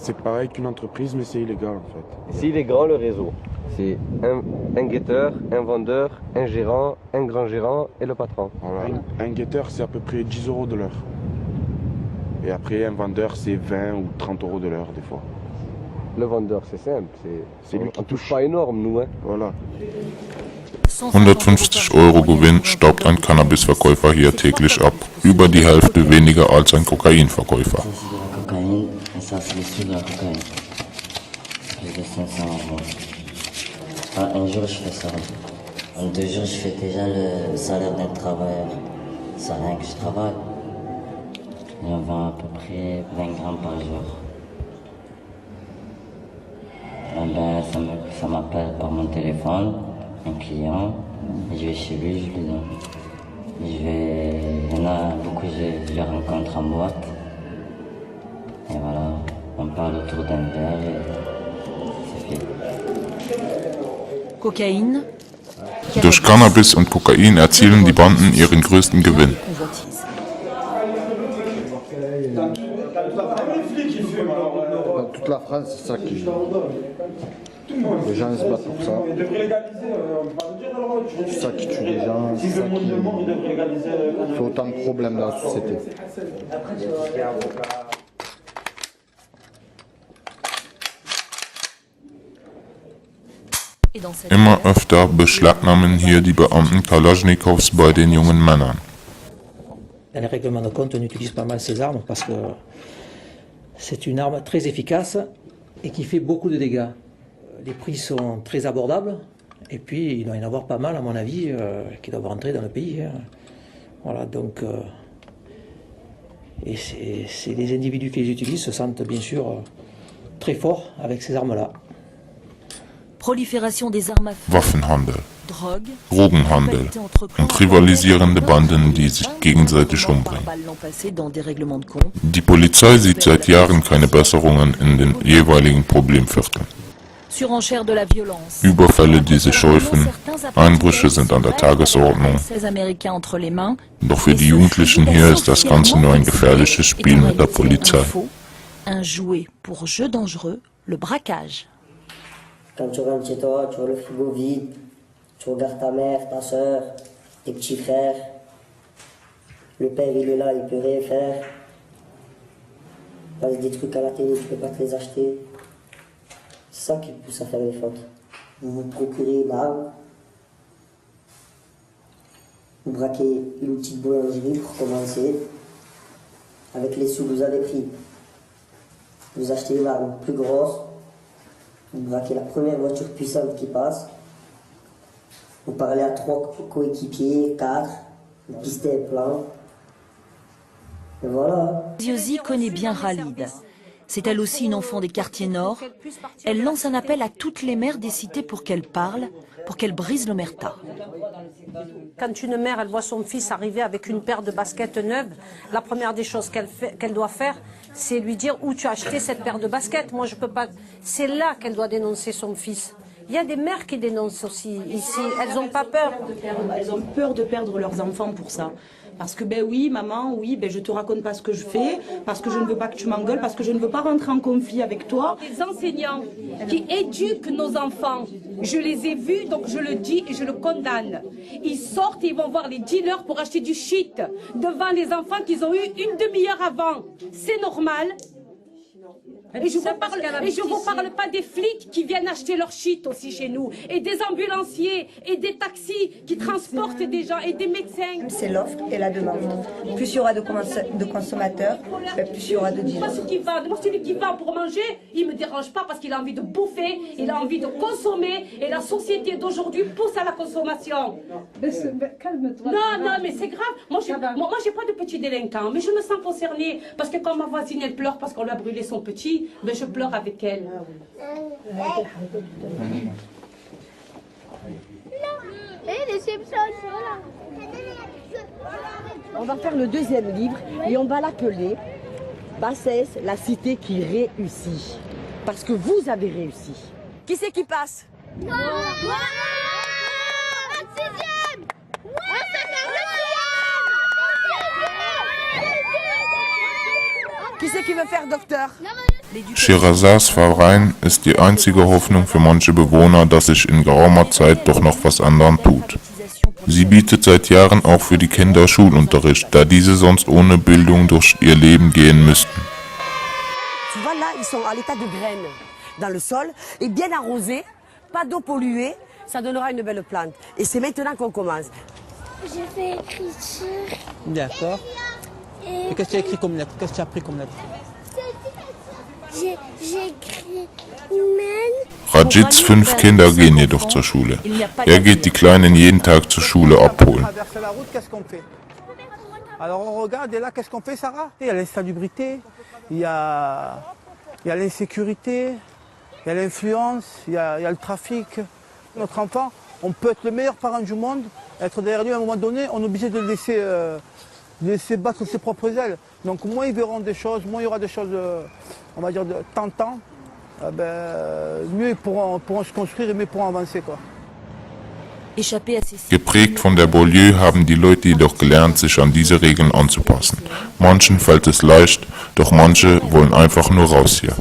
C'est pareil qu'une entreprise, mais c'est illégal en fait. C'est illégal le réseau. C'est un guetteur, un vendeur, un gérant, un grand gérant et le patron. Voilà. Un guetteur, c'est à peu près 10 € de l'heure. Et après, un vendeur, c'est 20 ou 30 € de l'heure des fois. Le vendeur, c'est simple. C'est lui qui on touche pas énorme, nous. Hein. Voilà. 150 € Gewinn staubt ein Cannabisverkäufer hier täglich ab. Über die Hälfte weniger als ein Kokainverkäufer. Cocaïne, et ça c'est le sous de la cocaïne. Plus de 500 €. Un jour je fais ça. En 2 jours je fais déjà le salaire d'un travailleur. C'est rien que je travaille. J'en vends à peu près 20 grammes par jour. Et ben, ça m'appelle par mon téléphone, un client, et je vais chez lui, je lui donne. Il y en a beaucoup, je les rencontre en boîte. Et voilà, on parle autour d'un verre et c'est fait. Cocaïne. Durch Cannabis und Kokain erzielen die Banden ihren größten Gewinn. Dans toute la France, c'est ça qui... Les gens se battent pour ça. C'est ça qui tue les gens, c'est ça qui fait autant de problèmes dans la société. Immer öfter beschlagnahmen hier die Beamten Kalaschnikows bei den jungen Männern. Les règlements de compte, on utilise pas mal ces armes parce que c'est une arme très efficace et qui fait beaucoup de dégâts. Les prix sont très abordables et puis il doit y en avoir pas mal à mon avis qui doivent rentrer dans le pays. Voilà, donc et c'est les individus qui les utilisent se sentent bien sûr très forts avec ces armes-là. Prolifération des armes à feu, Waffenhandel, drogue, Drogenhandel und rivalisierende Banden, die sich gegenseitig umbringen. Die Polizei sieht seit Jahren keine Besserungen in den jeweiligen Problemvierteln. Surenchère de la violence. Überfälle, die sich häufen, Einbrüche sind an der Tagesordnung. Doch für die Jugendlichen hier ist das Ganze nur ein gefährliches Spiel mit der Polizei. Un jouet pour jeu dangereux, le braquage. Quand tu rentres chez toi, tu vois le frigo vide, tu regardes ta mère, ta soeur, tes petits frères. Le père, il est là, il peut rien faire. Il passe des trucs à la télé, tu peux pas te les acheter. C'est ça qui te pousse à faire les fautes. Vous vous procurez une arme, vous braquez une petite boulangerie pour commencer. Avec les sous que vous avez pris, vous achetez une arme plus grosse. Vous braquez la première voiture puissante qui passe. Vous parlez à 3 coéquipiers, 4. Le pistet est plein. Et voilà. Ziozi connaît bien Khalid. C'est elle aussi une enfant des quartiers nord. Elle lance un appel à toutes les mères des cités pour qu'elles parlent, pour qu'elles brisent l'omerta. Quand une mère elle voit son fils arriver avec une paire de baskets neuves, la première des choses qu'elle doit faire, c'est lui dire où tu as acheté cette paire de baskets. Moi je peux pas. C'est là qu'elle doit dénoncer son fils. Il y a des mères qui dénoncent aussi ici. Elles n'ont pas peur. Elles ont peur de perdre leurs enfants pour ça. Parce que ben oui maman, oui ben je te raconte pas ce que je fais, parce que je ne veux pas que tu m'engueules, parce que je ne veux pas rentrer en conflit avec toi. Les enseignants qui éduquent nos enfants, je les ai vus, donc je le dis et je le condamne. Ils sortent et ils vont voir les dealers pour acheter du shit devant les enfants qu'ils ont eu une demi-heure avant. C'est normal. Et je ne vous parle pas des flics qui viennent acheter leur shit aussi chez nous, et des ambulanciers, et des taxis qui transportent des gens, et des médecins. C'est l'offre et la demande. Plus il y aura de consommateurs, plus il y aura de dealers. Moi, celui qui va pour manger, il ne me dérange pas parce qu'il a envie de bouffer, il a envie de consommer, et la société d'aujourd'hui pousse à la consommation. Calme-toi. Non, mais c'est grave. Moi, j'ai pas de petits délinquants, mais je me sens concernée, parce que quand ma voisine, elle pleure parce qu'on lui a brûlé son petit, mais je pleure avec elle. On va faire le deuxième livre et on va l'appeler Bassès, la cité qui réussit. Parce que vous avez réussi. Qui c'est qui passe? Qui c'est qui veut faire docteur? Scheherazades Verein ist die einzige Hoffnung für manche Bewohner, dass sich in geraumer Zeit doch noch was anderem tut. Sie bietet seit Jahren auch für die Kinder Schulunterricht, da diese sonst ohne Bildung durch ihr Leben gehen müssten. Tu vois là, ils sont à l'état de graines dans le sol et bien arrosés, pas d'eau polluée, ça donnera une belle plante. Et c'est maintenant qu'on commence. J'ai fait écriture. D'accord. Et qu'est-ce que tu as écrit comme lettre? Qu'est-ce que tu as appris comme lettre? J'ai écrit Men. Rajids 5 Kinder gehen jedoch zur Schule. Er geht die Kleinen jeden Tag zur Schule abholen. Alors on regarde et là qu'est-ce qu'on fait, Sarah? Il y a l'insalubrité, il y a l'insécurité, il y a l'influence, il y a le trafic. Notre enfant, on peut être le meilleur parent du monde, être derrière lui à un moment donné, on est obligé de le laisser battre ses propres ailes. Donc moins ils verront des choses, moins il y aura des choses, on va dire, tentant, mieux ils pourront se construire et mieux ils pourront avancer, quoi. Geprägt von der Banlieue haben die Leute jedoch gelernt, sich an diese Regeln anzupassen. Manchen fällt es leicht, doch manche wollen einfach nur raus hier.